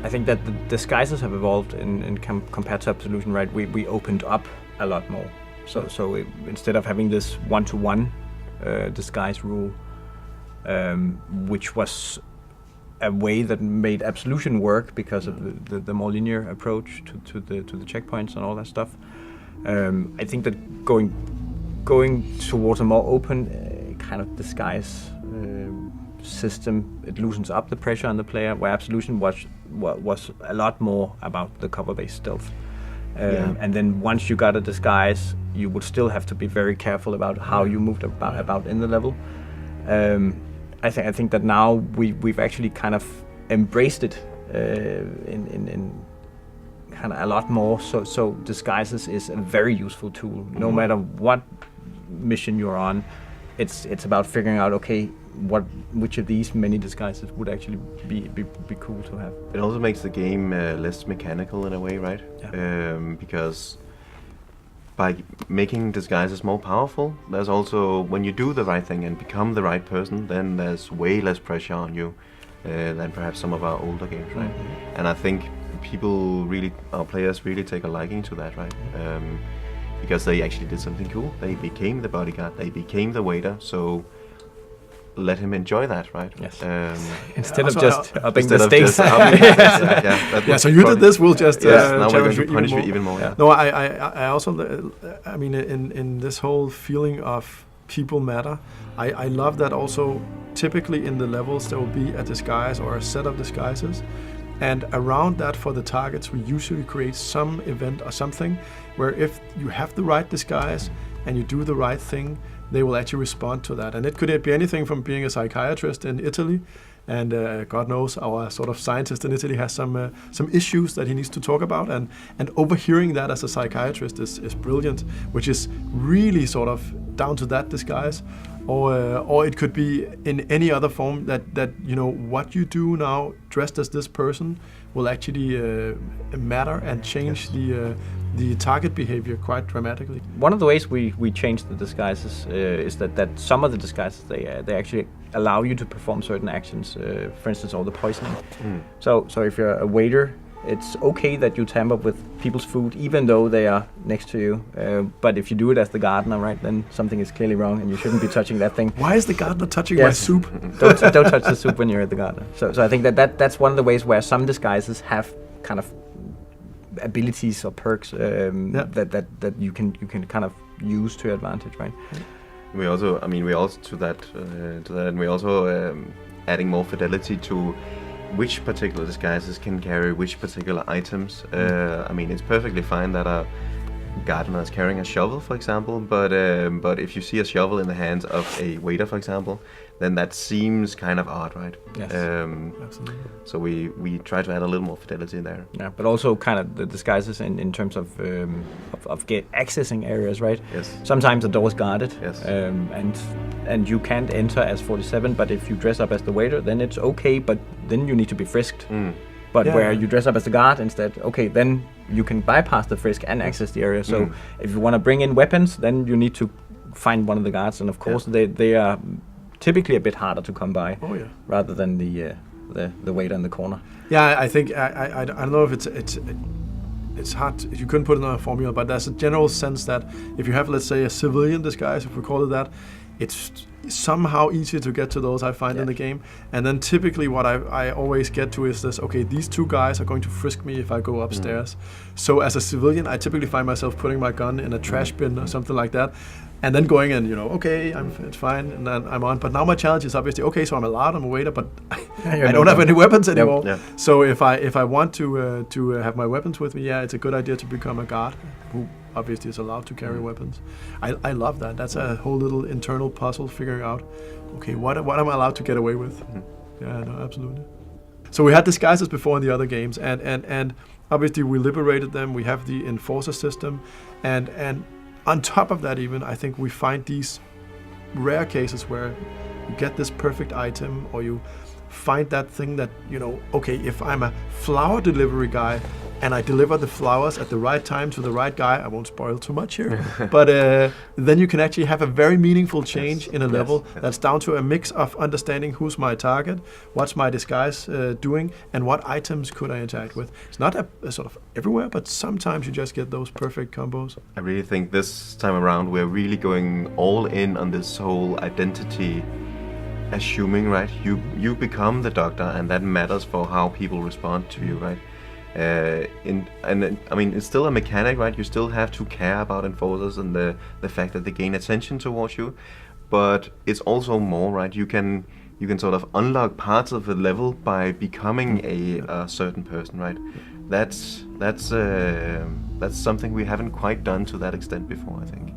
I think that the disguises have evolved compared to Absolution, right? We opened up a lot more. So instead of having this one-to-one disguise rule, which was a way that made Absolution work because of the more linear approach to the checkpoints and all that stuff. I think that going towards a more open kind of disguise system, it loosens up the pressure on the player, where Absolution was a lot more about the cover-based stealth. And then once you got a disguise, you would still have to be very careful about how you moved about in the level. I think that now we've actually kind of embraced it in kind of a lot more. So disguises is a very useful tool. No matter what mission you're on, it's about figuring out, okay, which of these many disguises would actually be cool to have. It also makes the game less mechanical in a way, right? Yeah. Because by making disguises more powerful, there's also, when you do the right thing and become the right person, then there's way less pressure on you than perhaps some of our older games, right? Mm-hmm. And I think our players really take a liking to that, right? Because they actually did something cool. They became the bodyguard, they became the waiter, so let him enjoy that, right? Yes. Instead of just upping the stakes. So you did this, we'll just now we're going to punish you even more. Yeah. No, I also, I mean, in this whole feeling of people matter, I love that also. Typically in the levels there will be a disguise or a set of disguises, and around that for the targets we usually create some event or something where if you have the right disguise and you do the right thing, they will actually respond to that. And it could be anything from being a psychiatrist in Italy, and God knows our sort of scientist in Italy has some issues that he needs to talk about, and overhearing that as a psychiatrist is brilliant, which is really sort of down to that disguise. Or it could be in any other form that you know what you do now dressed as this person will actually matter and change the target behavior quite dramatically. One of the ways we change the disguises is that some of the disguises they actually allow you to perform certain actions. For instance, all the poisoning. So if you're a waiter, it's okay that you tamper with people's food even though they are next to you. But if you do it as the gardener, right, then something is clearly wrong and you shouldn't be touching that thing. Why is the gardener touching my soup? Don't touch the soup when you're at the gardener. So I think that's one of the ways where some disguises have kind of abilities or perks that you can kind of use to your advantage, right? We also to that, and we also adding more fidelity to which particular disguises can carry which particular items. I mean, it's perfectly fine that a gardener is carrying a shovel, for example, but if you see a shovel in the hands of a waiter, for example, then that seems kind of odd, right? Yes, absolutely. So we try to add a little more fidelity there. Yeah, but also kind of the disguises in terms of accessing areas, right? Yes. Sometimes the door is guarded. Yes. And you can't enter as 47, but if you dress up as the waiter, then it's okay, but then you need to be frisked. But where you dress up as the guard instead, okay, then you can bypass the frisk and access the area. So if you want to bring in weapons, then you need to find one of the guards, and of course they are typically a bit harder to come by, rather than the waiter in the corner. Yeah, I think I don't know if it's hard. You couldn't put it in a formula, but there's a general sense that if you have, let's say, a civilian disguise, if we call it that, it's somehow easier to get to those, I find, in the game. And then typically what I always get to is this, okay, these two guys are going to frisk me if I go upstairs. So as a civilian, I typically find myself putting my gun in a trash bin or something like that, and then going in, okay, it's fine, and then I'm on. But now my challenge is obviously, okay, so I'm allowed, I'm a waiter, but I don't have any weapons anymore. Yep. So if I want to have my weapons with me, it's a good idea to become a guard who obviously is allowed to carry weapons. I love that. That's a whole little internal puzzle figuring out, okay, what am I allowed to get away with? Yeah, no, absolutely. So we had disguises before in the other games, and obviously we liberated them. We have the enforcer system, and on top of that, even, I think we find these rare cases where you get this perfect item, or you find that thing that, okay, if I'm a flower delivery guy, and I deliver the flowers at the right time to the right guy. I won't spoil too much here, but then you can actually have a very meaningful change in a level that's down to a mix of understanding who's my target, what's my disguise doing, and what items could I interact with. It's not a sort of everywhere, but sometimes you just get those perfect combos. I really think this time around we're really going all in on this whole identity assuming, right? You become the doctor, and that matters for how people respond to you, right? I mean, it's still a mechanic, right? You still have to care about enforcers and the fact that they gain attention towards you, but it's also more, right? You can sort of unlock parts of the level by becoming a certain person, right? That's something we haven't quite done to that extent before, I think.